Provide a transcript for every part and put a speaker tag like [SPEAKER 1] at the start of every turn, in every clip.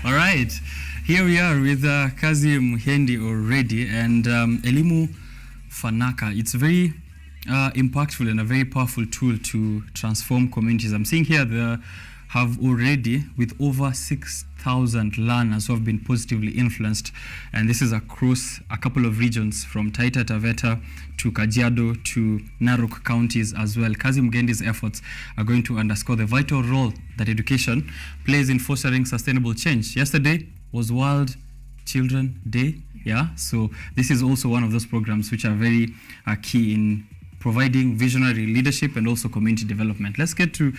[SPEAKER 1] All right, here we are with Kazi Mghendi already, and Elimu Fanaka. It's very impactful and a very powerful tool to transform communities. I'm seeing here there have already, with over 6,000 learners who have been positively influenced, and this is across a couple of regions from Taita Taveta to Kajiado to Narok counties as well. Kazi Mghendi's efforts are going to underscore the vital role that education plays in fostering sustainable change. Yesterday was World Children Day, so this is also one of those programs which are very key in providing visionary leadership and also community development. Let's get to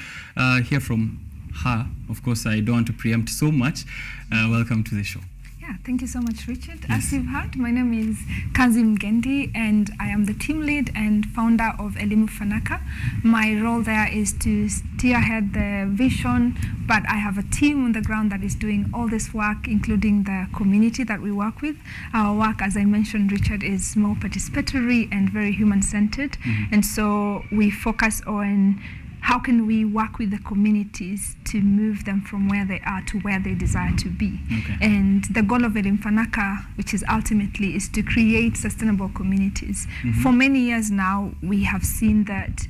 [SPEAKER 1] hear from her. Of course, I don't want to preempt so much. Welcome to the show.
[SPEAKER 2] Yeah, thank you so much, Richard. Yes. As you've heard, my name is Kazi Mghendi, and I am the team lead and founder of Elimu Fanaka. My role there is to steer ahead the vision, but I have a team on the ground that is doing all this work, including the community that we work with. Our work, as I mentioned, Richard, is more participatory and very human-centered, and so we focus on how can we work with the communities to move them from where they are to where they desire to be. Okay. And the goal of Elimu Fanaka, which is ultimately, is to create sustainable communities. For many years now, we have seen that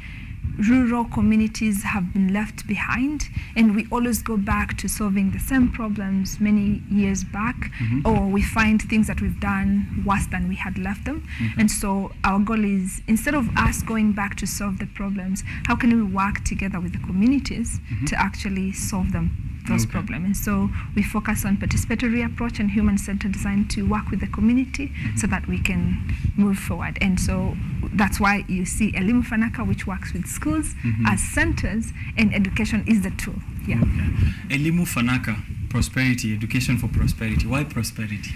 [SPEAKER 2] rural communities have been left behind, and we always go back to solving the same problems many years back, or we find things that we've done worse than we had left them. And so our goal is, instead of us going back to solve the problems, how can we work together with the communities to actually solve those problems? And so we focus on participatory approach and human-centered design to work with the community so that we can move forward. And so that's why you see Elimu Fanaka, which works with schools as centers, and education is the tool. Yeah.
[SPEAKER 1] Elimu Fanaka, prosperity, education for prosperity. Why prosperity?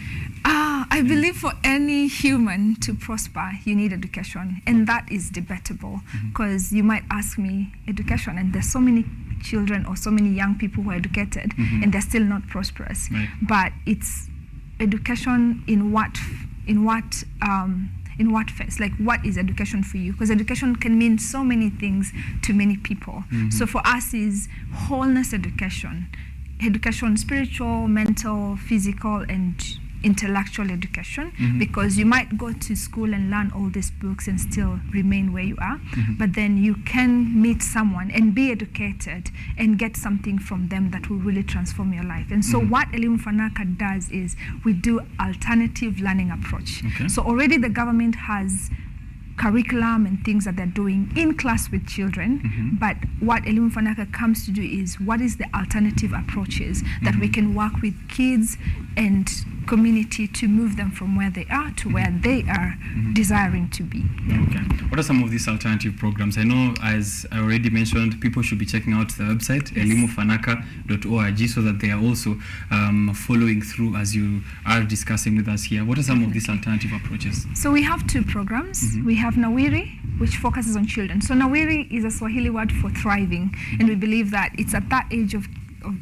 [SPEAKER 2] I believe for any human to prosper, you need education, and that is debatable, because you might ask me education, and there's so many children or so many young people who are educated and they're still not prosperous. But it's education in what phase? Like, what is education for you? Because education can mean so many things to many people. So for us is wholeness education, spiritual, mental, physical, and intellectual education, because you might go to school and learn all these books and still remain where you are, but then you can meet someone and be educated and get something from them that will really transform your life. And so what Elimu Fanaka does is we do alternative learning approach. So already the government has curriculum and things that they're doing in class with children, but what Elimu Fanaka comes to do is, what is the alternative approaches that we can work with kids and community to move them from where they are to where they are desiring to be.
[SPEAKER 1] What are some of these alternative programs? I know, as I already mentioned, people should be checking out the website, elimufanaka.org, so that they are also following through as you are discussing with us here. What are some of these alternative approaches?
[SPEAKER 2] So we have two programs. We have Nawiri, which focuses on children. So Nawiri is a Swahili word for thriving, and we believe that it's at that age of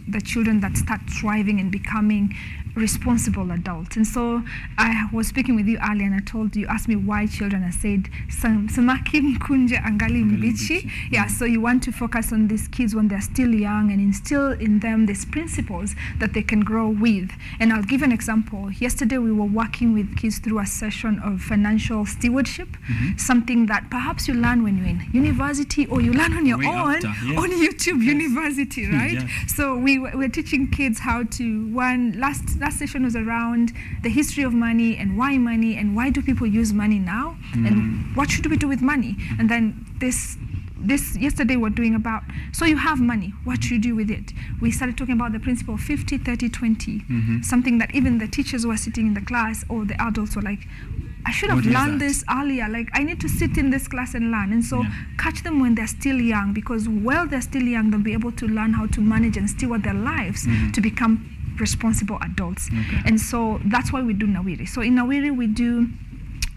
[SPEAKER 2] the children that start thriving and becoming responsible adults. And so I was speaking with you earlier, and I told you, asked me why children. I said, samaki mkunje angali mbichi. So you want to focus on these kids when they're still young and instill in them these principles that they can grow with. And I'll give an example. Yesterday we were working with kids through a session of financial stewardship, something that perhaps you learn when you're in university, or you learn on your own on YouTube University, right? So we're teaching kids how to, last session was around the history of money and why do people use money now, and what should we do with money. And then this yesterday we're doing about, so you have money, what should you do with it? We started talking about the principle of 50, 30, 20, something that even the teachers who are sitting in the class or the adults were like, I should have learned this earlier. Like, I need to sit in this class and learn. And so catch them when they're still young, because while they're still young, they'll be able to learn how to manage and steward their lives to become responsible adults. And so that's why we do Nawiri. So in Nawiri we do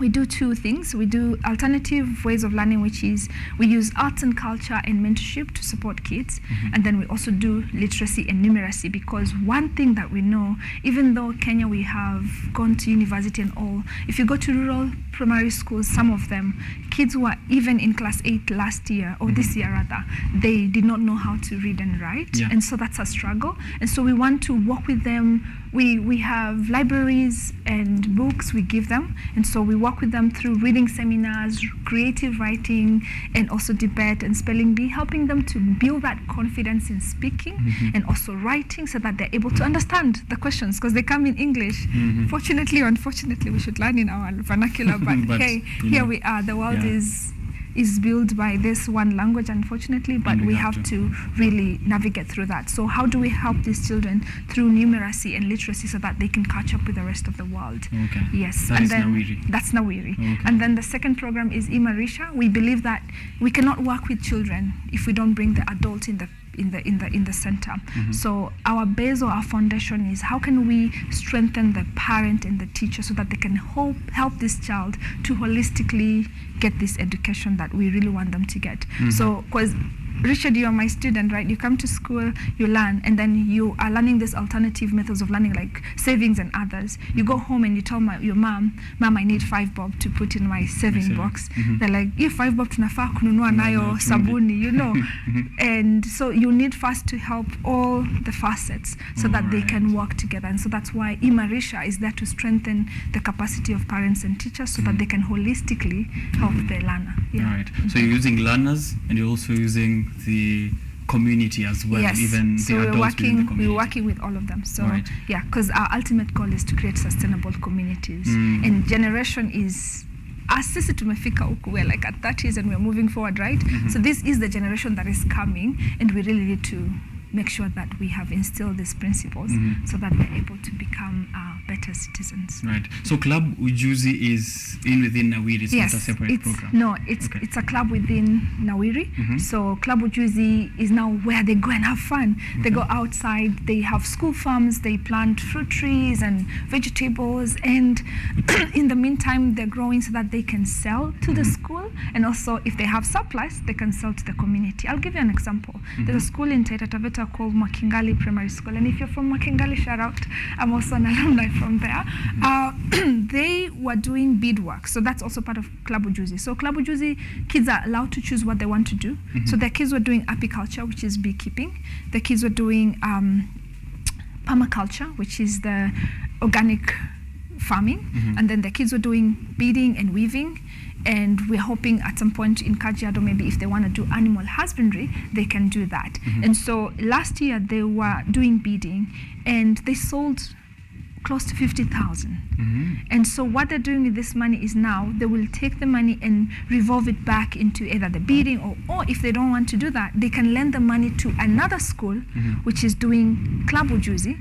[SPEAKER 2] we do two things. We do alternative ways of learning, which is we use arts and culture and mentorship to support kids. And then we also do literacy and numeracy, because one thing that we know, even though Kenya we have gone to university and all, if you go to rural primary schools, some of them, kids who are even in class 8 last year, or this year rather, they did not know how to read and write. And so that's a struggle. And so we want to work with them. We have libraries and books we give them, and so we work with them through reading seminars, creative writing, and also debate and spelling bee, helping them to build that confidence in speaking and also writing, so that they're able to understand the questions, because they come in English. Fortunately or unfortunately, we should learn in our vernacular, but hey, here we are. The world is built by this one language, unfortunately, but we have to really navigate through that. So how do we help these children through numeracy and literacy so that they can catch up with the rest of the world? Yes,
[SPEAKER 1] that
[SPEAKER 2] and
[SPEAKER 1] is
[SPEAKER 2] then
[SPEAKER 1] Nawiri.
[SPEAKER 2] That's Nawiri. And then the second program is Imarisha. We believe that we cannot work with children if we don't bring the adult in the center. So our base or our foundation is how can we strengthen the parent and the teacher so that they can help this child to holistically get this education that we really want them to get. So, because Richard, you are my student, right? You come to school, you learn, and then you are learning these alternative methods of learning, like savings and others. You go home and you tell your mom, I need 5 bob to put in my saving box. They're like, if 5 bob tunafaa kununua nayo sabuni, you know. And so you need first to help all the facets so that they can work together. And so that's why Imarisha is there to strengthen the capacity of parents and teachers so that they can holistically help the learner.
[SPEAKER 1] Right. So you're using learners, and you're also using the community as well, even
[SPEAKER 2] so
[SPEAKER 1] the adults within the community.
[SPEAKER 2] we're working with all of them. So yeah, because our ultimate goal is to create sustainable communities. And generation is, as sisi tumefika huku, we're like at 30s and we're moving forward, right? So this is the generation that is coming, and we really need to make sure that we have instilled these principles so that they're able to become better citizens.
[SPEAKER 1] Right. So Club Ujuzi is within Nawiri, it's not a separate program?
[SPEAKER 2] No, it's a club within Nawiri. So Club Ujuzi is now where they go and have fun. They go outside, they have school farms, they plant fruit trees and vegetables, and in the meantime they're growing so that they can sell to the school, and also if they have surplus they can sell to the community. I'll give you an example. There's a school in Taita Taveta called Mwakingali Primary School, and if you're from Mwakingali, shout out. I'm also an alumni from there. They were doing beadwork, so that's also part of Club Ujuzi. So Club Ujuzi, kids are allowed to choose what they want to do. So their kids were doing apiculture, which is beekeeping. The kids were doing permaculture, which is the organic farming, and then the kids were doing beading and weaving. And we're hoping at some point in Kajiado, maybe if they want to do animal husbandry, they can do that. And so last year they were doing beading, and they sold close to 50,000. And so what they're doing with this money is now they will take the money and revolve it back into either the beading, or if they don't want to do that, they can lend the money to another school which is doing Club Ujuzi,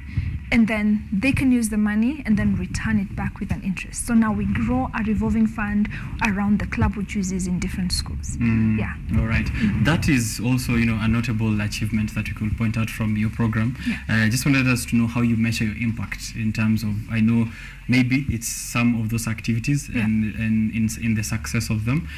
[SPEAKER 2] and then they can use the money and then return it back with an interest. So now we grow a revolving fund around the Club Ujuzis in different schools. Yeah.
[SPEAKER 1] All right. That is also, a notable achievement that we could point out from your program. I just wanted us to know how you measure your impact in terms of, I know maybe it's some of those activities and in the success of them.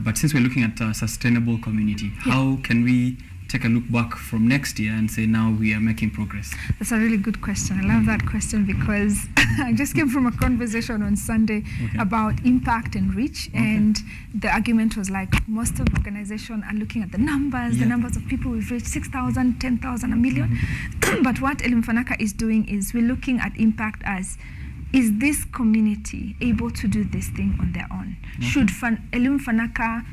[SPEAKER 1] But since we're looking at a sustainable community, how can we take a look back from next year and say now we are making progress?
[SPEAKER 2] That's a really good question. I love that question because I just came from a conversation on Sunday about impact and reach, and the argument was like most of the organizations are looking at the numbers of people we've reached, 6,000, 10,000, a million. But what Elimu Fanaka is doing is we're looking at impact as, is this community able to do this thing on their own? Should Elimu Fanaka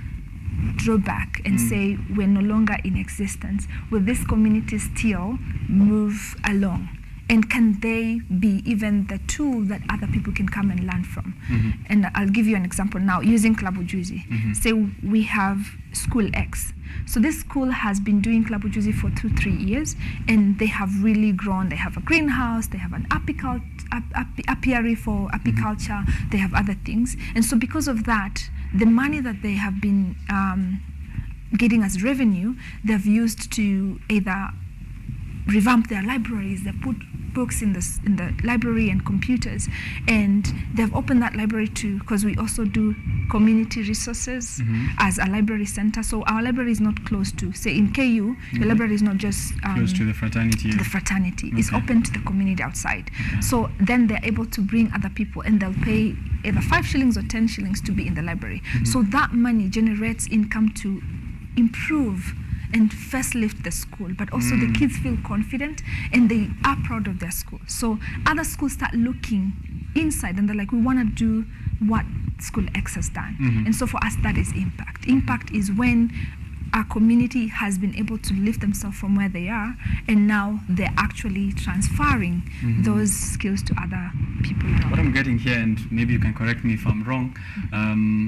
[SPEAKER 2] draw back and say we're no longer in existence? Will this community still move along? And can they be even the tool that other people can come and learn from? And I'll give you an example now using Club Ujuzi. Say we have school X. So this school has been doing Club Ujuzi for 2-3 years, and they have really grown. They have a greenhouse, they have an apiary for apiculture, they have other things. And so because of that, the money that they have been getting as revenue, they've used to either revamp their libraries. They put books in the library and computers, and they've opened that library too, because we also do community resources as a library center. So our library is not close to, say in KU, the library is not just
[SPEAKER 1] close to the fraternity.
[SPEAKER 2] The fraternity is open to the community outside. So then they're able to bring other people, and they'll pay either 5 shillings or 10 shillings to be in the library. So that money generates income to improve and first lift the school, but also the kids feel confident and they are proud of their school. So other schools start looking inside and they're like, we want to do what School X has done. And so for us, that is impact. Impact is when our community has been able to lift themselves from where they are, and now they're actually transferring those skills to other people around.
[SPEAKER 1] What I'm getting here, and maybe you can correct me if I'm wrong,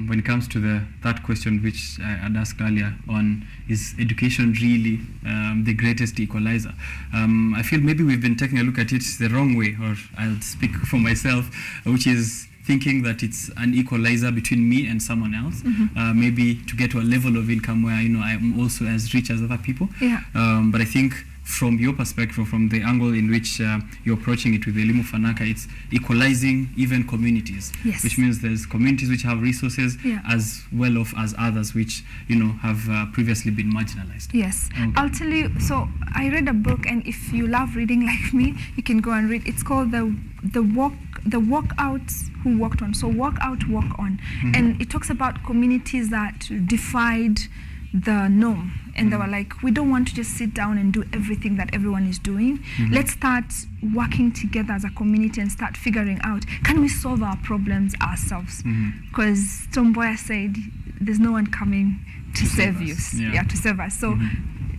[SPEAKER 1] when it comes to that question which I had asked earlier on, is education really the greatest equalizer? I feel maybe we've been taking a look at it the wrong way, or I'll speak for myself, which is thinking that it's an equalizer between me and someone else, maybe to get to a level of income where, I'm also as rich as other people. But I think from your perspective, from the angle in which you're approaching it with Elimu Fanaka, it's equalizing even communities, which means there's communities which have resources as well off as others which, have previously been marginalized.
[SPEAKER 2] Yes. Okay. I'll tell you, so I read a book, and if you love reading like me, you can go and read. It's called the Walkouts Who Walked On. So Walk Out, Walk On. And it talks about communities that defied the norm, and they were like, we don't want to just sit down and do everything that everyone is doing. Let's start working together as a community and start figuring out, can we solve our problems ourselves? Because Tomboya said, there's no one coming to save you, to save us. So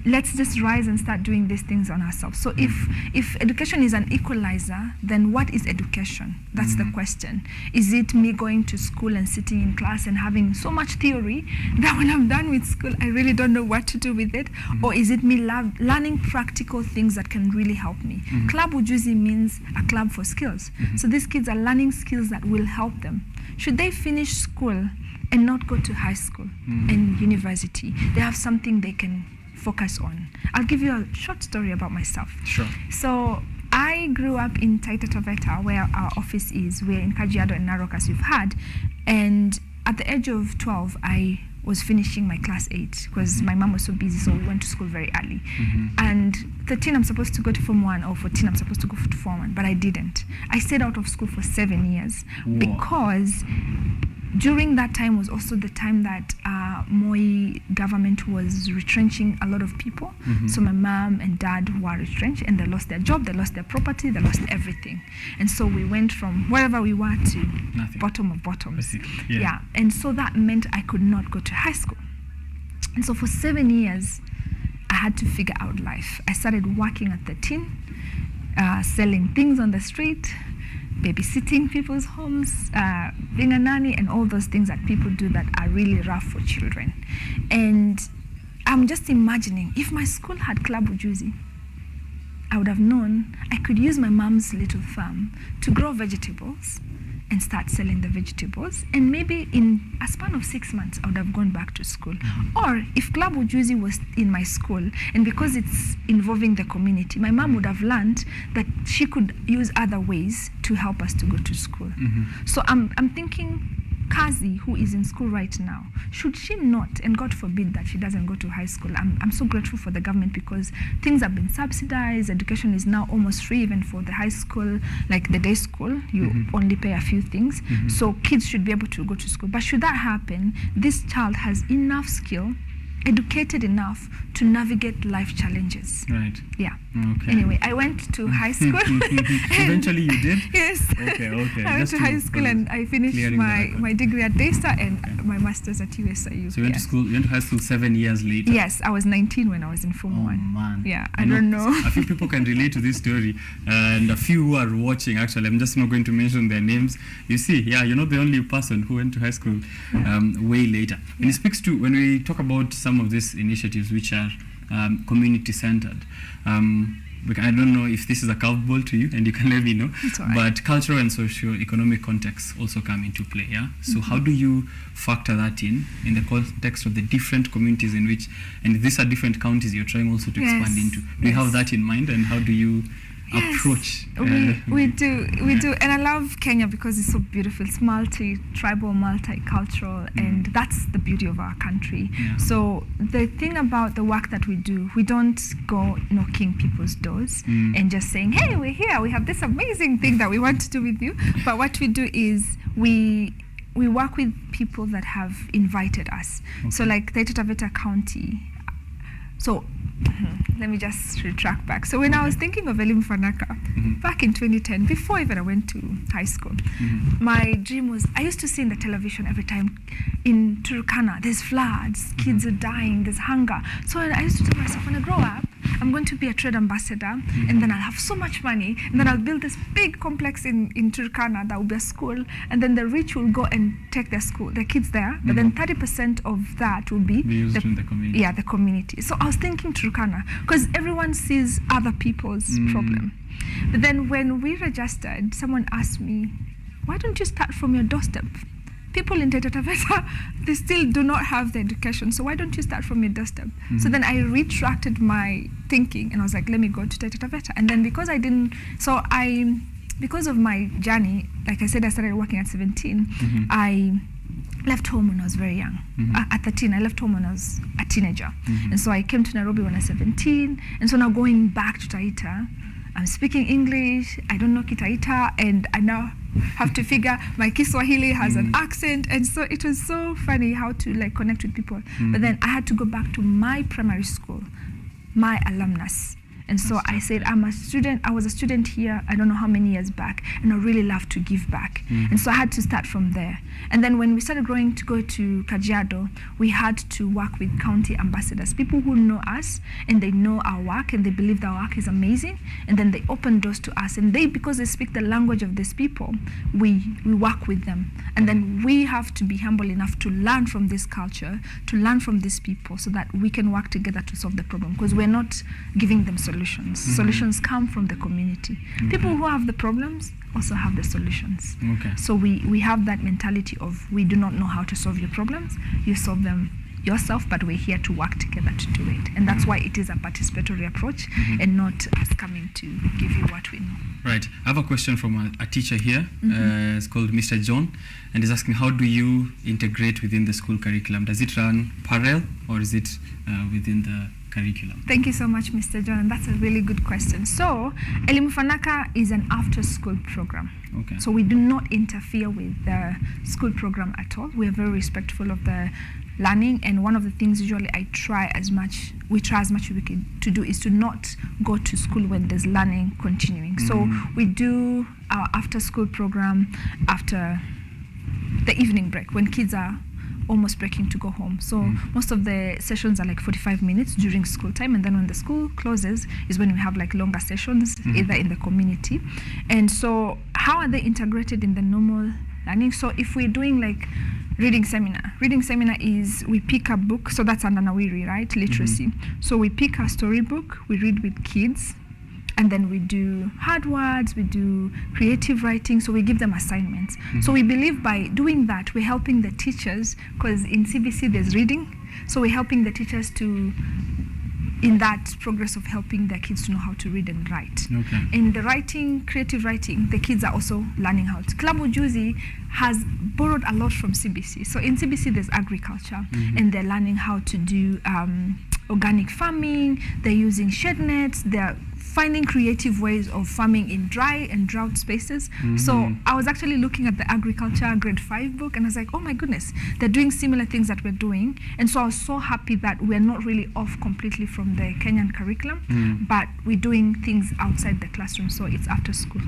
[SPEAKER 2] let's just rise and start doing these things on ourselves. So if education is an equalizer, then what is education? That's the question. Is it me going to school and sitting in class and having so much theory that when I'm done with school, I really don't know what to do with it? Or is it me learning practical things that can really help me? Club Ujuzi means a club for skills. So these kids are learning skills that will help them. Should they finish school and not go to high school and university, they have something they can focus on. I'll give you a short story about myself.
[SPEAKER 1] Sure.
[SPEAKER 2] So I grew up in Taita Taveta, where our office is. We're in Kajiado and Narok, as you've had. And at the age of 12, I was finishing my class 8 because my mom was so busy, so we went to school very early. And 13, I'm supposed to go to Form 1, or 14, I'm supposed to go to Form 1, but I didn't. I stayed out of school for 7 years because during that time was also the time that Moi government was retrenching a lot of people. So my mom and dad were retrenched, and they lost their job, they lost their property, they lost everything. And so we went from wherever we were to nothing. Bottom of bottoms. And so that meant I could not go to high school. And so for 7 years, I had to figure out life. I started working at 13, selling things on the street, babysitting people's homes, being a nanny, and all those things that people do that are really rough for children. And I'm just imagining, if my school had Club Ujuzi, I would have known I could use my mom's little farm to grow vegetables and start selling the vegetables, and maybe in a span of 6 months I would have gone back to school. Or if Club Ujuzi was in my school, and because it's involving the community, my mom would have learned that she could use other ways to help us to go to school. So I'm thinking, Kazi, who is in school right now, should she not, and God forbid that she doesn't go to high school, I'm so grateful for the government because things have been subsidized. Education is now almost free even for the high school, like the day school, you only pay a few things. So kids should be able to go to school. But should that happen, this child has enough skill, educated enough to navigate life challenges.
[SPEAKER 1] Right.
[SPEAKER 2] Yeah.
[SPEAKER 1] Okay.
[SPEAKER 2] Anyway, I went to high school.
[SPEAKER 1] Eventually you did?
[SPEAKER 2] Yes.
[SPEAKER 1] Okay.
[SPEAKER 2] I went to high school and I finished my degree at Daystar and my master's at USIU.
[SPEAKER 1] So you went to school, you went to high school 7 years later?
[SPEAKER 2] Yes, I was 19 when I was in Form 1.
[SPEAKER 1] Oh man.
[SPEAKER 2] Yeah, I don't know.
[SPEAKER 1] A few people can relate to this story, and a few who are watching, actually, I'm just not going to mention their names. You see, you're not the only person who went to high school way later. And it speaks to, when we talk about some of these initiatives which are community-centered, because I don't know if this is a curveball to you, and you can let me know.
[SPEAKER 2] It's all right.
[SPEAKER 1] But cultural and socio-economic contexts also come into play, yeah? So how do you factor that in the context of the different communities in which, and these are different counties you're trying also to expand into. Do you have that in mind, and how do you approach?
[SPEAKER 2] We do, and I love Kenya because it's so beautiful. It's multi-tribal, multicultural, and that's the beauty of our country.
[SPEAKER 1] Yeah.
[SPEAKER 2] So the thing about the work that we do, we don't go knocking people's doors and just saying, hey, we're here, we have this amazing thing that we want to do with you. But what we do is we work with people that have invited us.
[SPEAKER 1] Okay.
[SPEAKER 2] So like Taita Taveta County. So let me just retract back. So when I was thinking of Elimu Fanaka back in 2010, before even I went to high school, my dream was, I used to see in the television every time in Turkana, there's floods, kids are dying, there's hunger. So I used to tell myself, when I grow up, I'm going to be a trade ambassador, and then I'll have so much money, and then I'll build this big complex in Turkana that will be a school, and then the rich will go and take their kids there, but then 30% of that will be
[SPEAKER 1] used in the community.
[SPEAKER 2] Yeah, the community. So I was thinking Turkana, because everyone sees other people's problem. But then when we registered, someone asked me, why don't you start from your doorstep? People in Taita Taveta, they still do not have the education, so why don't you start from your doorstep? So then I retracted my thinking, and I was like, let me go to Taita Taveta. And then because because of my journey, like I said, I started working at 17, I left home when I was very young. At 13, I left home when I was a teenager. And so I came to Nairobi when I was 17, and so now going back to Taita, I'm speaking English, I don't know Kitaita, and I now have to figure my Kiswahili has an accent, and so it was so funny how to like connect with people. But then I had to go back to my primary school, my alumnus. And so I said, I was a student here, I don't know how many years back, and I really love to give back. And so I had to start from there. And then when we started growing to go to Kajiado, we had to work with county ambassadors, people who know us, and they know our work, and they believe that our work is amazing, and then they open doors to us. And they, because they speak the language of these people, we work with them. And then we have to be humble enough to learn from this culture, to learn from these people, so that we can work together to solve the problem, because we're not giving them solutions. Solutions come from the community. People who have the problems also have the solutions. So we have that mentality of, we do not know how to solve your problems, you solve them yourself, but we're here to work together to do it. And that's why it is a participatory approach and not us coming to give you what we know.
[SPEAKER 1] Right. I have a question from a teacher here. It's called Mr. John, and he's asking, how do you integrate within the school curriculum? Does it run parallel, or is it within the curriculum?
[SPEAKER 2] Thank you so much, Mr. John, and that's a really good question. So, Elimu Fanaka is an after-school program. So we do not interfere with the school program at all. We are very respectful of the learning, and one of the things usually we try as much as we can to do is to not go to school when there's learning continuing. So we do our after-school program after the evening break, when kids are almost breaking to go home. So most of the sessions are like 45 minutes during school time, and then when the school closes is when we have like longer sessions, either in the community. And so how are they integrated in the normal learning? So if we're doing like reading seminar is, we pick a book, so that's under Nawiri, right? Literacy. So we pick a storybook, we read with kids, and then we do hard words, we do creative writing, so we give them assignments. So we believe by doing that, we're helping the teachers, because in CBC there's reading, so we're helping the teachers to, in that progress of helping their kids to know how to read and write. In the writing, creative writing, the kids are also learning how to. Klabu Juzi has borrowed a lot from CBC. So in CBC there's agriculture, and they're learning how to do organic farming, they're using shed nets, they're finding creative ways of farming in dry and drought spaces. So I was actually looking at the agriculture grade 5 book, and I was like, oh my goodness, they're doing similar things that we're doing. And so I was so happy that we're not really off completely from the Kenyan curriculum, but we're doing things outside the classroom. So it's after school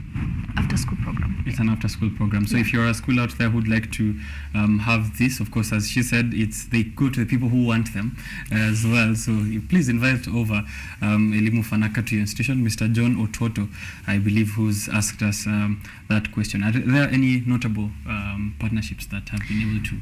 [SPEAKER 2] program. It's
[SPEAKER 1] an after school program. So if you're a school out there who'd like to have this, of course, as she said, they go to the people who want them as well. So please invite over Elimu Fanaka to your institution. Mr. John Ototo, I believe, who's asked us that question. Are there any notable partnerships that have been able to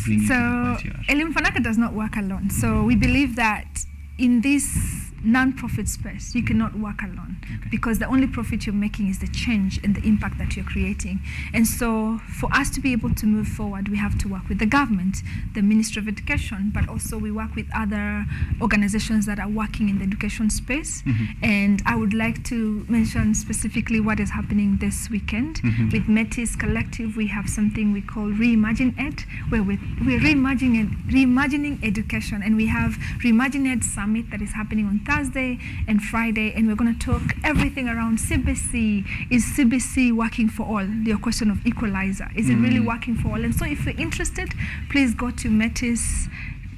[SPEAKER 2] bring
[SPEAKER 1] you
[SPEAKER 2] so
[SPEAKER 1] to the
[SPEAKER 2] Elimu Fanaka does not work alone. So we believe that in this non-profit space. You cannot work alone because the only profit you're making is the change and the impact that you're creating. And so for us to be able to move forward, we have to work with the government, the Ministry of Education, but also we work with other organizations that are working in the education space. And I would like to mention specifically what is happening this weekend. With Metis Collective, we have something we call Reimagine Ed, where we're reimagining education, and we have Reimagine Ed Summit that is happening on Thursday and Friday, and we're going to talk everything around CBC. Is CBC working for all? Your question of equalizer. Is it really working for all? And so if you're interested, please go to Metis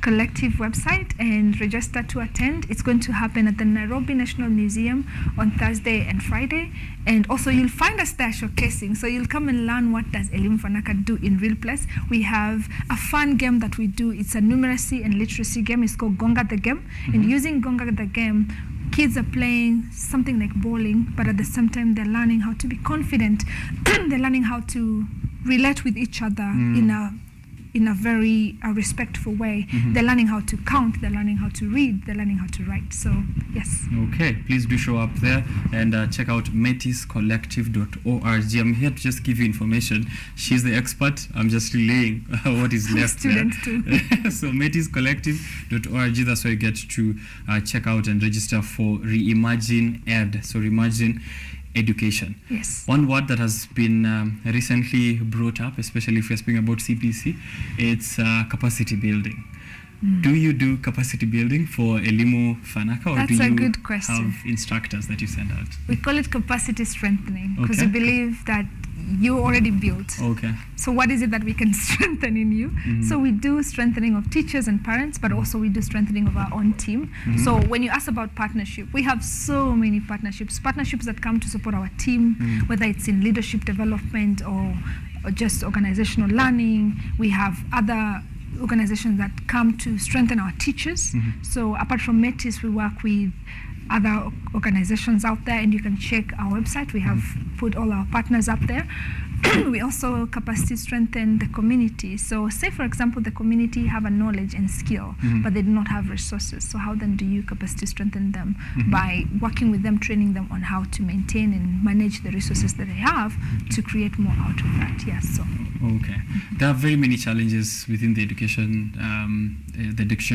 [SPEAKER 2] Collective website and register to attend. It's going to happen at the Nairobi National Museum on Thursday and Friday. And also you'll find us there showcasing. So you'll come and learn what does Elimu Fanaka do in real place. We have a fun game that we do. It's a numeracy and literacy game. It's called Gonga the Game. And using Gonga the Game, kids are playing something like bowling, but at the same time they're learning how to be confident. They're learning how to relate with each other in a very respectful way. They're learning how to count, they're learning how to read, they're learning how to write. So, yes.
[SPEAKER 1] Okay, please do show up there and check out metiscollective.org. I'm here to just give you information. She's the expert. I'm just relaying what is left there.
[SPEAKER 2] Too.
[SPEAKER 1] So metiscollective.org, that's where you get to check out and register for Reimagine Ed. So Reimagine Education.
[SPEAKER 2] Yes.
[SPEAKER 1] One word that has been recently brought up, especially if we're speaking about CPC, it's capacity building. Do you do capacity building for Elimu Fanaka, or
[SPEAKER 2] That's
[SPEAKER 1] do
[SPEAKER 2] a
[SPEAKER 1] you
[SPEAKER 2] good question.
[SPEAKER 1] have instructors that you send out?
[SPEAKER 2] We call it capacity strengthening because
[SPEAKER 1] Okay.
[SPEAKER 2] we believe that you already built.
[SPEAKER 1] Okay.
[SPEAKER 2] So what is it that we can strengthen in you? So we do strengthening of teachers and parents, but also we do strengthening of our own team. So when you ask about partnership, we have so many partnerships that come to support our team, whether it's in leadership development or just organizational learning. We have other organizations that come to strengthen our teachers. So apart from Metis, we work with other organizations out there, and you can check our website. We have put all our partners up there. We also capacity strengthen the community. So say, for example, the community have a knowledge and skill, but they do not have resources. So how then do you capacity strengthen them? By working with them, training them on how to maintain and manage the resources that they have to create more out of that. Yes. So.
[SPEAKER 1] Okay. There are very many challenges within the education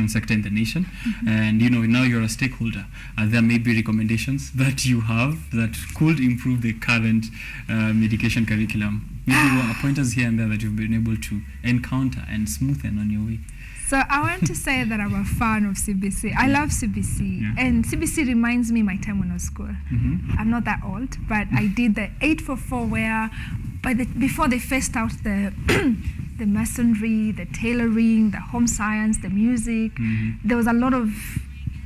[SPEAKER 1] sector in the nation. And, now you're a stakeholder. There may be recommendations that you have that could improve the current education curriculum. Maybe there are pointers here and there that you've been able to encounter and smoothen on your way.
[SPEAKER 2] So I want to say that I'm a fan of CBC. I love CBC.
[SPEAKER 1] Yeah.
[SPEAKER 2] And CBC reminds me my time when I was school. I'm not that old, but I did the 844 where before they phased out the the masonry, the tailoring, the home science, the music, there was a lot of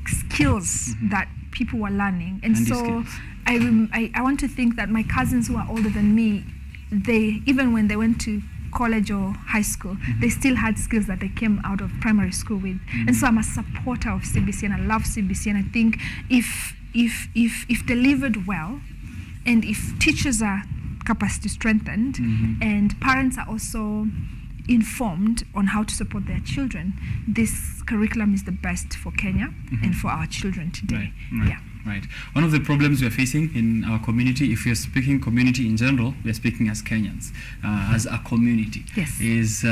[SPEAKER 2] skills that people were learning. And so I want to think that my cousins who are older than me, they, even when they went to college or high school, they still had skills that they came out of primary school with. And so I'm a supporter of CBC, and I love CBC, and I think if delivered well, and if teachers are capacity strengthened, and parents are also informed on how to support their children, this curriculum is the best for Kenya and for our children today.
[SPEAKER 1] Right.
[SPEAKER 2] Yeah.
[SPEAKER 1] Right. One of the problems we are facing in our community, if we are speaking community in general, we are speaking as Kenyans, as a community, is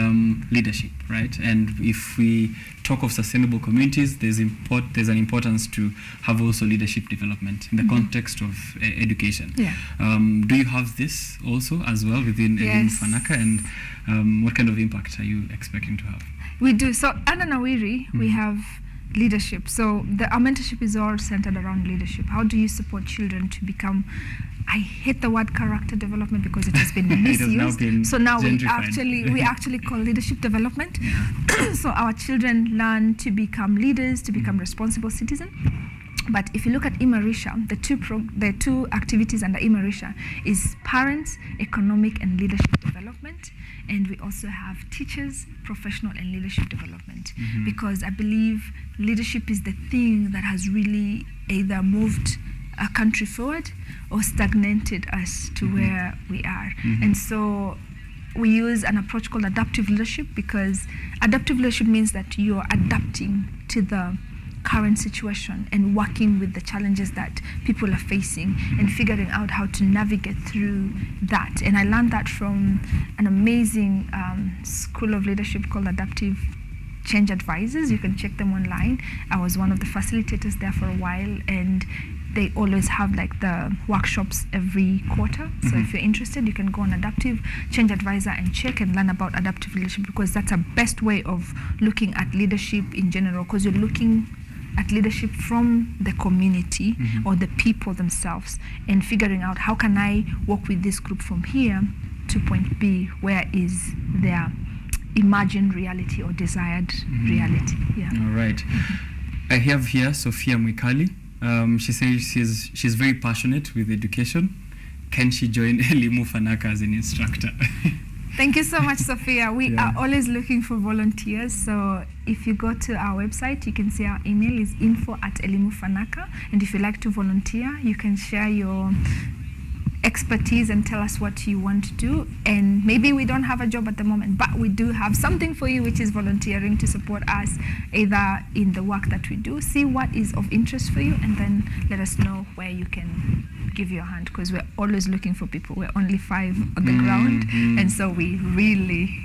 [SPEAKER 1] leadership, right? And if we talk of sustainable communities, there's an importance to have also leadership development in the context of education.
[SPEAKER 2] Yeah.
[SPEAKER 1] Do you have this also as well within Elimu Fanaka, and what kind of impact are you expecting to have?
[SPEAKER 2] We do. So under Nawiri, we have leadership. So our mentorship is all centered around leadership. How do you support children to become, I hate the word character development because it has been misused. So now we actually call leadership development. So our children learn to become leaders, to become responsible citizens. But if you look at Imarisha, the two activities under Imarisha is parents, economic and leadership development. And we also have teachers, professional and leadership development. Because I believe leadership is the thing that has really either moved a country forward or stagnated us to where we are. And so we use an approach called adaptive leadership, because adaptive leadership means that you're adapting to the current situation and working with the challenges that people are facing and figuring out how to navigate through that. And I learned that from an amazing school of leadership called Adaptive Change Advisors. You can check them online. I was one of the facilitators there for a while, and they always have like the workshops every quarter. So if you're interested, you can go on Adaptive Change Advisor and check and learn about adaptive leadership, because that's a best way of looking at leadership in general, because you're looking at leadership from the community or the people themselves and figuring out how can I work with this group from here to point B, where is their imagined reality or desired reality. Yeah.
[SPEAKER 1] All right. I have here Sophia Mwikali. She says she's very passionate with education. Can she join Elimu Fanaka as an instructor?
[SPEAKER 2] Thank you so much, Sophia. We are always looking for volunteers. So if you go to our website, you can see our email is info@Elimu Fanaka. And if you like to volunteer, you can share your expertise and tell us what you want to do. And maybe we don't have a job at the moment, but we do have something for you, which is volunteering to support us either in the work that we do. See what is of interest for you, and then let us know where you can give your hand, because we're always looking for people. We're only 5 on the ground, and so we really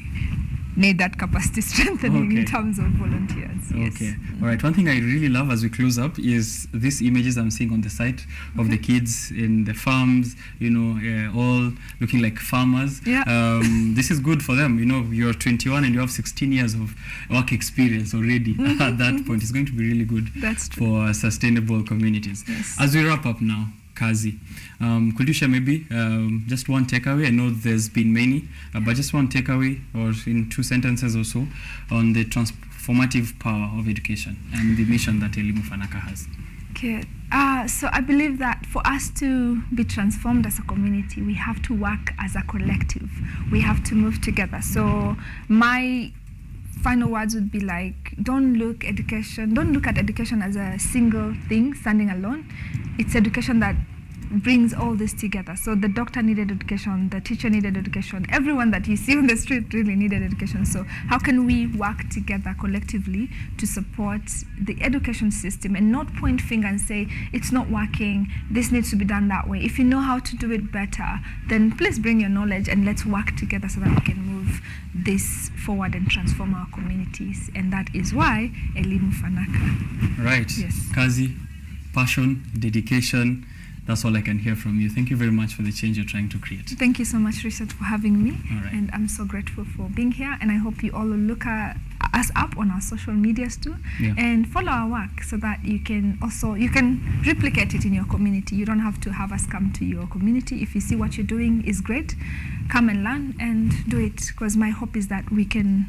[SPEAKER 2] need that capacity strengthening in terms of volunteers.
[SPEAKER 1] Okay. All right. One thing I really love as we close up is these images I'm seeing on the site of the kids in the farms, you know, all looking like farmers.
[SPEAKER 2] Yeah.
[SPEAKER 1] This is good for them. You know, you're 21 and you have 16 years of work experience already at that point. It's going to be really good for sustainable communities.
[SPEAKER 2] Yes.
[SPEAKER 1] As we wrap up now, Kazi, could you share maybe just one takeaway? I know there's been many, but just one takeaway, or in 2 sentences or so, on the transformative power of education and the mission that Elimu Fanaka has.
[SPEAKER 2] Okay. So I believe that for us to be transformed as a community, we have to work as a collective. We have to move together. So my final words would be like, don't look at education as a single thing standing alone. It's education that brings all this together. So the doctor needed education, the teacher needed education, everyone that you see on the street really needed education. So how can we work together collectively to support the education system and not point finger and say it's not working, this needs to be done that way. If you know how to do it better, then please bring your knowledge and let's work together so that we can move this forward and transform our communities. And that is why Elimu Fanaka.
[SPEAKER 1] Right.
[SPEAKER 2] Yes.
[SPEAKER 1] Kazi, passion, dedication, that's all I can hear from you. Thank you very much for the change you're trying to create.
[SPEAKER 2] Thank you so much, Richard, for having me.
[SPEAKER 1] All right.
[SPEAKER 2] And I'm so grateful for being here. And I hope you all will look us up on our social medias too, and follow our work so that you can replicate it in your community. You don't have to have us come to your community. If you see what you're doing is great, come and learn and do it. Because my hope is that we can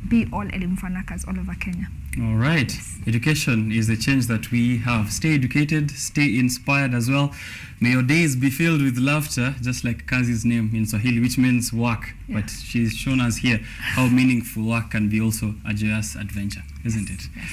[SPEAKER 2] be all Elimu Fanakas all over Kenya.
[SPEAKER 1] All right. Yes. Education is the change that we have. Stay educated, stay inspired as well. May your days be filled with laughter, just like Kazi's name in Swahili, which means work. Yeah. But she's shown us here how meaningful work can be also a joyous adventure, isn't it? Yes.